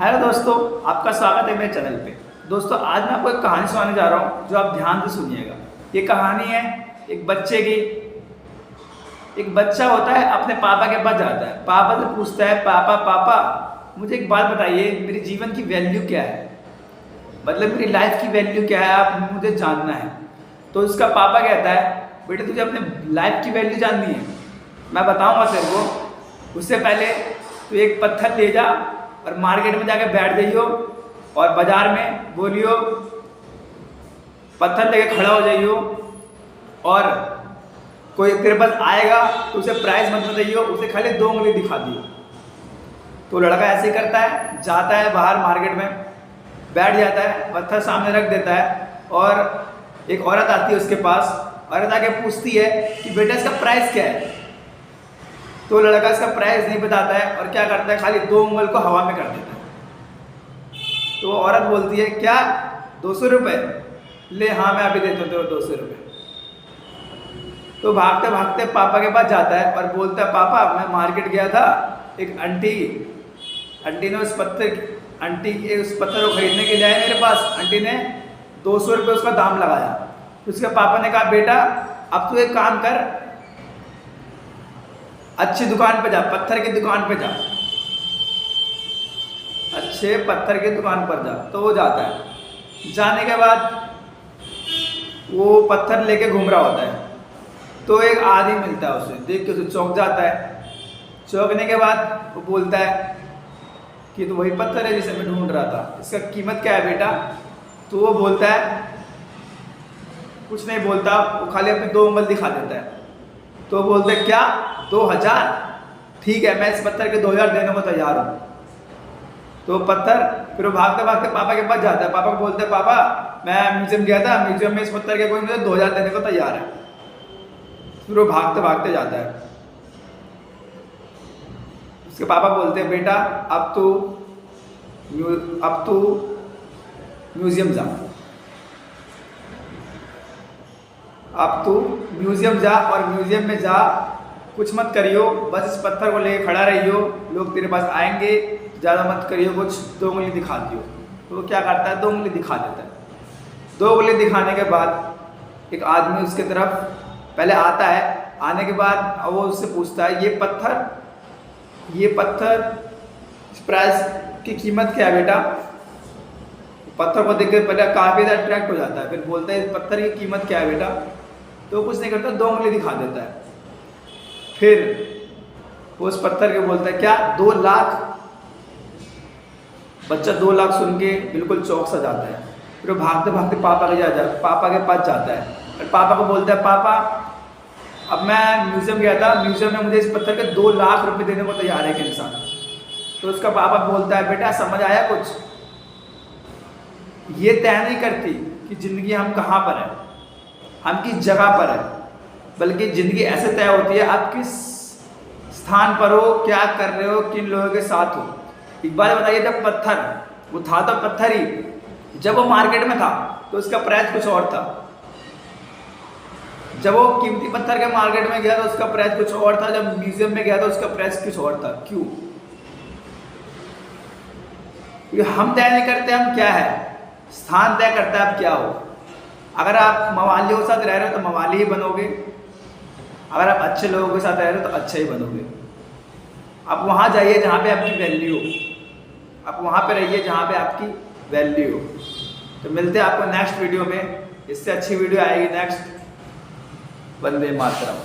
Hello दोस्तों, आपका स्वागत है मेरे चैनल पे। दोस्तों, आज मैं आपको एक कहानी सुनाने जा रहा हूँ जो आप ध्यान से सुनिएगा। ये कहानी है एक बच्चे की। एक बच्चा होता है, अपने पापा के पास जाता है। पापा से पूछता है, पापा पापा मुझे एक बात बताइए, मेरे जीवन की वैल्यू क्या है, मतलब मेरी लाइफ की वैल्यू क्या है, आप मुझे जानना है। तो उसका पापा कहता है, बेटे तुझे अपने लाइफ की वैल्यू जाननी है, मैं बताऊँगा तेरे को। उससे पहले तू एक पत्थर ले जा और मार्केट में जाके बैठ जाइयो और बाजार में बोलियो, पत्थर लेके खड़ा हो जाइयो और कोई तेरे पास आएगा तो उसे प्राइस मत बताइयो, उसे खाली 2 उंगली दिखा दियो। तो लड़का ऐसे ही करता है, जाता है बाहर मार्केट में, बैठ जाता है, पत्थर सामने रख देता है और एक औरत आती है उसके पास। औरत आके पूछती है कि बेटा इसका प्राइस क्या है। तो लड़का इसका प्राइस नहीं बताता है और क्या करता है, खाली 2 उंगल को हवा में कर देता है। तो औरत बोलती है, क्या 200 रुपये? ले हाँ, मैं अभी देता हूँ तेरे 200 रुपये। तो भागते भागते पापा के पास जाता है और बोलता है, पापा मैं मार्केट गया था, एक आंटी ने उस पत्थर को खरीदने के लिए आए मेरे पास। आंटी ने 200 रुपये उसका दाम लगाया। उसके पापा ने कहा, बेटा अब तू एक काम कर, अच्छी दुकान पे जा, पत्थर की दुकान पे जा, अच्छे पत्थर की दुकान पर जा। तो वो जाता है। जाने के बाद वो पत्थर लेके घूम रहा होता है, तो एक आदमी मिलता है, उसे देख के उसे चौंक जाता है। चौंकने के बाद वो बोलता है कि तो वही पत्थर है जिसे मैं ढूंढ रहा था, इसका कीमत क्या है बेटा? तो वो बोलता है, कुछ नहीं बोलता, वो खाली अपनी 2 उंगल दिखा देता है। तो बोलते क्या 2000? ठीक है, मैं इस पत्थर के 2000 देने को तैयार हूँ। तो पत्थर फिर वो भागते भागते पापा के पास जाता है। पापा को बोलते हैं, पापा मैं म्यूजियम गया था, म्यूजियम में इस पत्थर के कोई मुझे 2000 देने को तैयार है। फिर वो भागते भागते जाता है। उसके पापा बोलते हैं, बेटा अब तू म्यूजियम जा, अब तू म्यूजियम जा और म्यूजियम में जा, कुछ मत करियो, बस इस पत्थर को लेके खड़ा रहियो, लोग तेरे पास आएंगे, ज़्यादा मत करियो, कुछ 2 उंगली दिखा दियो। तो वो क्या करता है, 2 उंगली दिखा देता है। 2 उंगली दिखाने के बाद एक आदमी उसके तरफ पहले आता है। आने के बाद वो उससे पूछता है, ये पत्थर इस प्राइस की कीमत क्या है बेटा? पत्थर को देख कर पहले काफ़ी ज़्यादा अट्रैक्ट हो जाता है। फिर बोलता है, इस पत्थर की कीमत क्या है बेटा? तो कुछ नहीं करता, 2 उंगली दिखा देता है। फिर वो उस पत्थर के बोलता है, क्या 2 लाख? बच्चा 2 लाख सुन के बिल्कुल चौंक सा जाता है। फिर वो भागते भागते पापा के पास जाता है और पापा को बोलता है, पापा अब मैं म्यूजियम गया था, म्यूजियम में मुझे इस पत्थर के 2 लाख रुपए देने को तैयार है एक इंसान। तो उसका पापा बोलता है, बेटा समझ आया कुछ? ये तय नहीं करती कि जिंदगी हम कहाँ पर है, हम किस जगह पर है, बल्कि जिंदगी ऐसे तय होती है आप किस स्थान पर हो, क्या कर रहे हो, किन लोगों के साथ हो। एक बार बताइए, जब पत्थर वो था तो पत्थर ही, जब वो मार्केट में था तो उसका प्राइस कुछ और था। जब वो कीमती पत्थर के मार्केट में गया तो उसका प्राइस कुछ और था, जब म्यूजियम में गया तो उसका प्राइस कुछ और था। क्यों? क्योंकि हम तय नहीं करते हम क्या है, स्थान तय करता है आप क्या हो। अगर आप मवालियों के साथ रह रहे हो तो मवाली ही बनोगे, अगर आप अच्छे लोगों के साथ रह रहे हो तो अच्छे ही बनोगे। आप वहाँ जाइए जहाँ पे आपकी वैल्यू हो, आप वहाँ पे रहिए जहाँ पे आपकी वैल्यू हो। तो मिलते हैं आपको नेक्स्ट वीडियो में, इससे अच्छी वीडियो आएगी नेक्स्ट। वंदे मातरम।